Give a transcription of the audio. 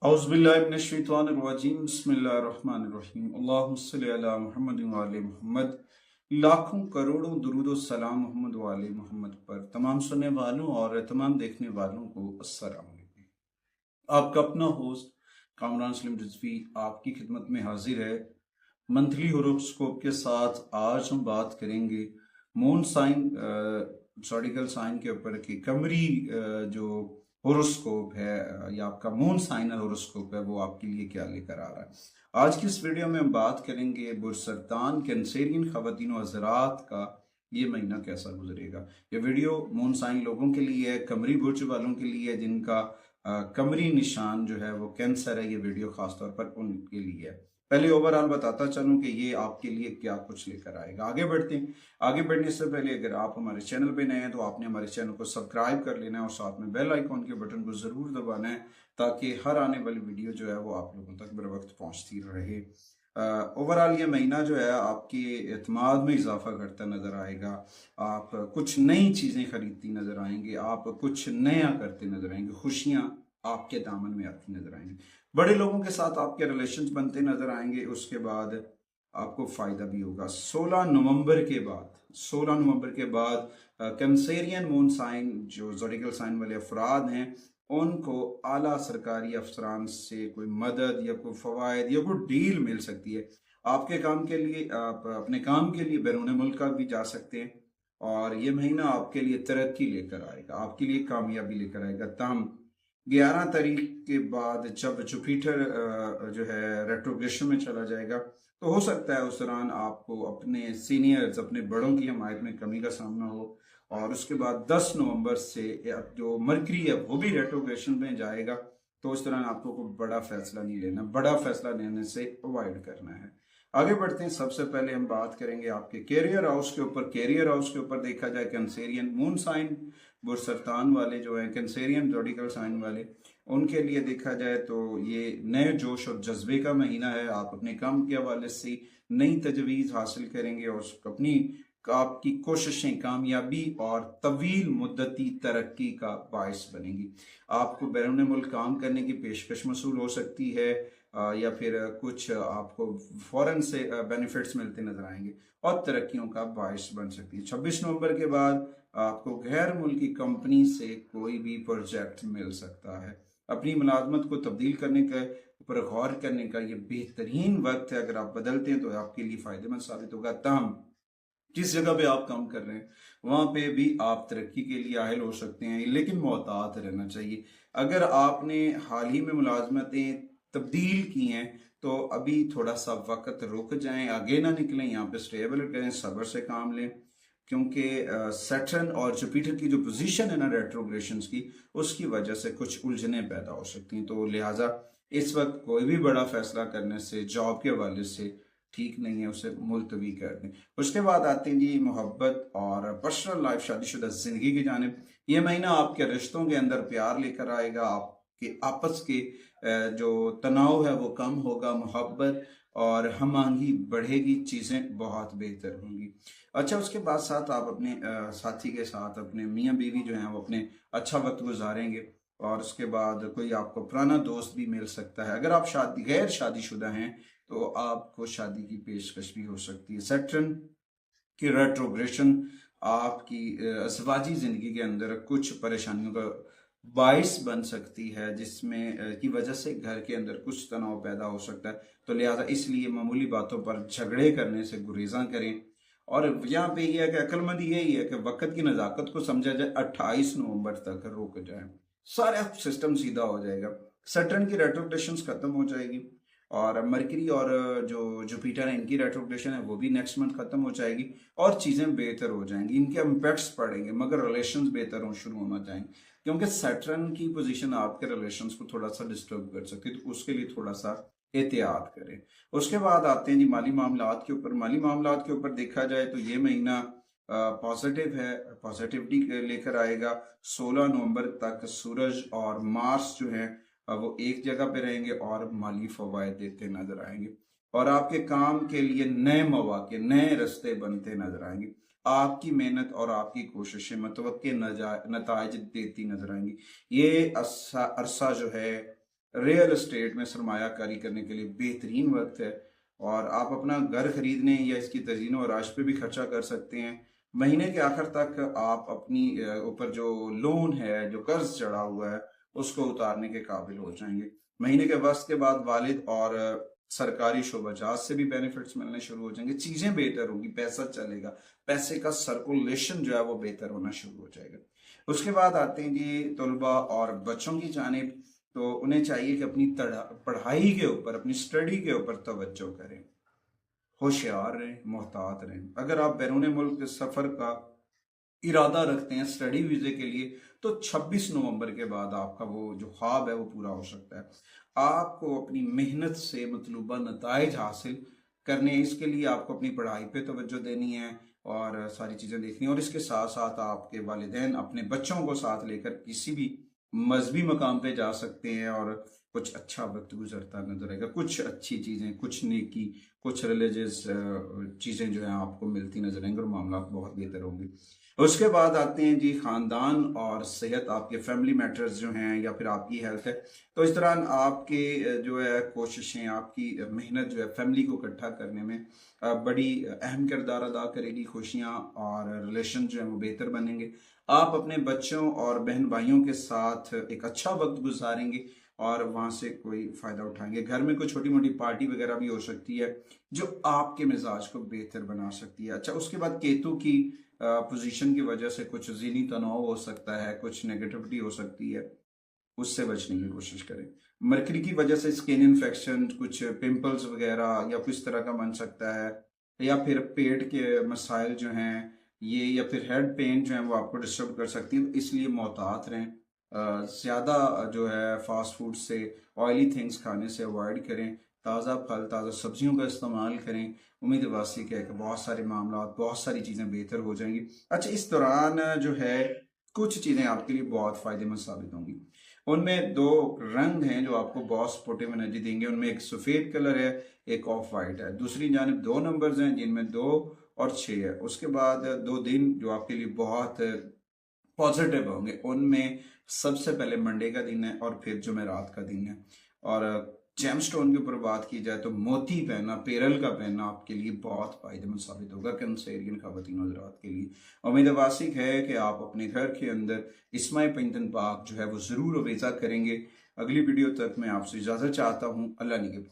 औज़ुबिल्लाहिमिनश्शैतानिर्रजीम बिस्मिल्लाहिर्रहमानिर्रहीम अल्लाहुम्मा सल्लि अला मुहम्मद व आले मोहम्मद। लाखों करोड़ों दुरूद व सलाम मोहम्मद व आले मोहम्मद पर। तमाम सुनने वालों और तमाम देखने वालों को अस्सलाम वालेकुम। आपका अपना होस्ट कामरान सलीम रिजवी आपकी खिदमत में हाजिर है मंथली होरोस्कोप के साथ। आज हम बात करेंगे मून साइन ज़ोडिकल साइन के ऊपर कि कमरी जो होरोस्कोप है या आपका मून साइन होरोस्कोप है वो आपके लिए क्या लेकर आ रहा है। आज की इस वीडियो में हम बात करेंगे बुर्सरतान कैंसेरियन ख़वातीन व हज़रात का ये महीना कैसा गुजरेगा। ये वीडियो मून साइन लोगों के लिए है, कमरी बुर्ज वालों के लिए है जिनका कमरी निशान जो है वो कैंसर है। ये वीडियो खासतौर पर उनके लिए है। पहले ओवरऑल बताता चलूं कि ये आपके लिए क्या कुछ लेकर आएगा। आगे बढ़ते हैं। आगे बढ़ने से पहले अगर आप हमारे चैनल पे नए हैं तो आपने हमारे चैनल को सब्सक्राइब कर लेना है और साथ में बेल आइकॉन के बटन को जरूर दबाना है ताकि हर आने वाली वीडियो जो है वो आप लोगों तक बर वक्त पहुंचती रहे। ओवरऑल ये महीना जो है आपके एतमाद में इजाफा करता नजर आएगा। आप कुछ नई चीजें खरीदती नजर आएंगे, आप कुछ नया करते नजर आएंगे, खुशियां आपके दामन में आती नजर आएंगी, बड़े लोगों के साथ आपके रिलेशंस बनते नजर आएंगे। उसके बाद आपको फायदा भी होगा। 16 नवंबर के बाद कैंसेरियन मून साइन जो ज़ोडिकल साइन वाले अफराद हैं उनको आला सरकारी अफसरान से कोई मदद या कोई फवायद या कोई डील मिल सकती है। आपके काम के लिए, आप अपने काम के लिए बैरून मुल्क भी जा सकते हैं और ये महीना आपके लिए तरक्की लेकर आएगा, आपके लिए कामयाबी लेकर आएगा। तमाम 11 तारीख के बाद जब जुपिटर जो है रेट्रोग्रेशन में चला जाएगा तो हो सकता है उस दौरान आपको अपने सीनियर्स, अपने बड़ों की हमायत में कमी का सामना हो। और उसके बाद 10 नवंबर से जो मरकरी है वो भी रेट्रोग्रेशन में जाएगा तो उस दौरान आपको कोई बड़ा फैसला नहीं लेना, बड़ा फैसला लेने से अवॉइड करना है। आगे बढ़ते हैं। सबसे पहले हम बात करेंगे आपके कैरियर हाउस के ऊपर। कैरियर हाउस के ऊपर देखा जाए कैंसेरियन मून साइन बुरसरतान वाले जो है कैंसेरियन ज़ोडिकल साइन वाले, उनके लिए देखा जाए तो ये नए जोश और जज्बे का महीना है। आप अपने काम के हवाले से नई तजवीज़ हासिल करेंगे और अपनी आपकी कोशिशें कामयाबी और तवील मुद्दती तरक्की का बायस बनेंगी। आपको बैरून मुल्क काम करने की पेशकश मसूल हो सकती है या फिर कुछ आपको फौरन से बेनिफिट्स मिलते नजर आएंगे और तरक्कियों का बायस बन सकती है। 26 नवंबर के बाद आपको गैर मुल्की कंपनी से कोई भी प्रोजेक्ट मिल सकता है। अपनी मुलाजमत को तब्दील करने के ऊपर गौर करने का ये बेहतरीन वक्त है। अगर आप बदलते हैं तो आपके लिए फायदेमंद साबित होगा। तमाम जिस जगह पे आप काम कर रहे हैं वहां पे भी आप तरक्की के लिए आहिल हो सकते हैं, लेकिन मोहतात रहना चाहिए। अगर आपने हाल ही में मुलाजमतें तब्दील की हैं तो अभी थोड़ा सा वक्त रुक जाएं, आगे ना निकलें, यहाँ पे स्टेबल करें, सब्र से काम लें, क्योंकि सैटर्न और जुपिटर की जो पोजीशन है ना रेट्रोग्रेशन की, उसकी वजह से कुछ उलझने पैदा हो सकती हैं। तो लिहाजा इस वक्त कोई भी बड़ा फैसला करने से जॉब के हवाले से ठीक नहीं है, उसे मुलतवी कर दें। उसके बाद आते हैं जी मोहब्बत और पर्सनल लाइफ, शादीशुदा जिंदगी की जानिब। ये महीना आपके रिश्तों के अंदर प्यार लेकर आएगा, आपके आपस के जो तनाव है वो कम होगा, मोहब्बत और हम आहंगी बढ़ेगी, चीज़ें बहुत बेहतर होंगी। अच्छा, उसके बाद साथ आप अपने साथी के साथ, अपने मियाँ बीवी जो हैं वो अपने अच्छा वक्त गुजारेंगे। और उसके बाद कोई आपको पुराना दोस्त भी मिल सकता है। अगर आप शादी गैर शादीशुदा हैं तो आपको शादी की पेशकश भी हो सकती है। सैटर्न की रेट्रोग्रेशन आपकी अज़वाजी जिंदगी के अंदर कुछ परेशानियों का बाइस बन सकती है, जिसमें की वजह से घर के अंदर कुछ तनाव पैदा हो सकता है। तो लिहाजा इसलिए मामूली बातों पर झगड़े करने से गुरेजा करें। और यहाँ पे यह है कि अक्लमंदी यही है कि वक्त की नज़ाकत को समझा जाए, 28 नवंबर तक रुक जाए, सारा सिस्टम सीधा हो जाएगा। सैटर्न की रेट्रोग्रेशन खत्म हो जाएगी और मरकरी और जो जुपिटर है इनकी रेट्रोग्रेशन है वो भी नेक्स्ट मंथ खत्म हो जाएगी और चीज़ें बेहतर हो जाएंगी, इनके इम्पैक्ट्स पड़ेंगे मगर रिलेशंस बेहतर हो शुरू होना जाएंगे, क्योंकि सैटर्न की पोजीशन आपके रिलेशंस को थोड़ा सा डिस्टर्ब कर सकती है, तो उसके लिए थोड़ा सा एहतियात करें। उसके बाद आते हैं जी माली मामलात के ऊपर। माली मामलात के ऊपर देखा जाए तो ये महीना पॉजिटिव है, पॉजिटिविटी लेकर आएगा। 16 नवंबर तक सूरज और मार्स जो है वो एक जगह पे रहेंगे और माली फवायद देते नजर आएंगे और आपके काम के लिए नए मौके, नए रास्ते बनते नजर आएंगे। आपकी मेहनत और आपकी कोशिशें मुतवक्के नताइज देती नजर आएंगी। ये अरसा जो है रियल एस्टेट में सरमायाकारी करने के लिए बेहतरीन वक्त है, और आप अपना घर खरीदने या इसकी तज़ीन व आराइश पे भी खर्चा कर सकते हैं। महीने के आखिर तक आप अपनी ऊपर जो लोन है, जो कर्ज चढ़ा हुआ है, उसको उतारने के काबिल हो जाएंगे। महीने के वक्त के बाद वालिद और सरकारी शोबाजात से भी बेनिफिट्स मिलने शुरू हो जाएंगे, चीजें बेहतर होगी, पैसा चलेगा, पैसे का सर्कुलेशन जो है वो बेहतर होना शुरू हो जाएगा। उसके बाद आते हैं जी तलबा और बच्चों की जानिब। तो उन्हें चाहिए कि अपनी पढ़ाई के ऊपर, अपनी स्टडी के ऊपर तवज्जो करें, होशियार रहें, मोहतात रहें। अगर आप बैरून मुल्क सफर का इरादा रखते हैं स्टडी वीजे के लिए, तो 26 नवंबर के बाद आपका वो जो ख्वाब है वो पूरा हो सकता है। आपको अपनी मेहनत से मतलूबा नताइज हासिल करने, इसके लिए आपको अपनी पढ़ाई पे तवज्जो देनी है और सारी चीज़ें देखनी है। और इसके साथ साथ आपके वालिदैन अपने बच्चों को साथ लेकर किसी भी मजहबी मकाम पे जा सकते हैं और कुछ अच्छा वक्त गुजरता नजर आएगा, कुछ अच्छी चीज़ें, कुछ नेकी, कुछ रिलीजियस चीज़ें जो है आपको मिलती नजर आएंगी और मामला बहुत बेहतर होंगे। उसके बाद आते हैं जी खानदान और सेहत, आपके फैमिली मैटर्स जो हैं या फिर आपकी हेल्थ है। तो इस दौरान आपके जो है कोशिशें, आपकी मेहनत जो है फैमिली को इकट्ठा करने में बड़ी अहम किरदार अदा करेगी। खुशियाँ और रिलेशन जो है वो बेहतर बनेंगे। आप अपने बच्चों और बहन भाइयों के साथ एक अच्छा वक्त गुजारेंगे और वहाँ से कोई फ़ायदा उठाएंगे। घर में कोई छोटी मोटी पार्टी वगैरह भी हो सकती है जो आपके मिजाज को बेहतर बना सकती है। अच्छा, उसके बाद केतु की पोजीशन की वजह से कुछ ज़हनी तनाव हो सकता है, कुछ नेगेटिविटी हो सकती है, उससे बचने की कोशिश करें। मरकरी की वजह से स्किन इन्फेक्शन, कुछ पिंपल्स वगैरह या कुछ तरह का बन सकता है, या फिर पेट के मसाइल जो हैं ये, या फिर हेड पेन जो है वो आपको डिस्टर्ब कर सकती है। इसलिए मोहतात रहें, ज़्यादा जो है फास्ट फूड से, ऑयली थिंग्स खाने से अवॉइड करें, ताज़ा फल, ताज़ा सब्जियों का इस्तेमाल करें। उम्मीद वासी है कि बहुत सारे मामला, बहुत सारी चीज़ें बेहतर हो जाएंगी। अच्छा, इस दौरान जो है कुछ चीज़ें आपके लिए बहुत फ़ायदेमंद साबित होंगी। उनमें दो रंग हैं जो आपको बहुत सपोर्टिव एनर्जी देंगे। उनमें एक सफ़ेद कलर है, एक ऑफ वाइट है। दूसरी जानिब दो नंबर्स हैं जिनमें 2 और 6 है। उसके बाद 2 दिन जो आपके लिए बहुत पॉजिटिव होंगे, उनमें सबसे पहले मंडे का दिन है और फिर जुमेरात का दिन है। और जेमस्टोन के ऊपर बात की जाए तो मोती पहनना, पेरल का पहनना आपके लिए बहुत फायदेमंद साबित होगा कैंसरियन खवातीन हज़रात के लिए। उम्मीद वासिक है कि आप अपने घर के अंदर इस्माई पंजतन पाक जो है वो ज़रूर अवेजा करेंगे। अगली वीडियो तक मैं आपसे इजाज़त चाहता हूँ। अल्लाह निगहबान।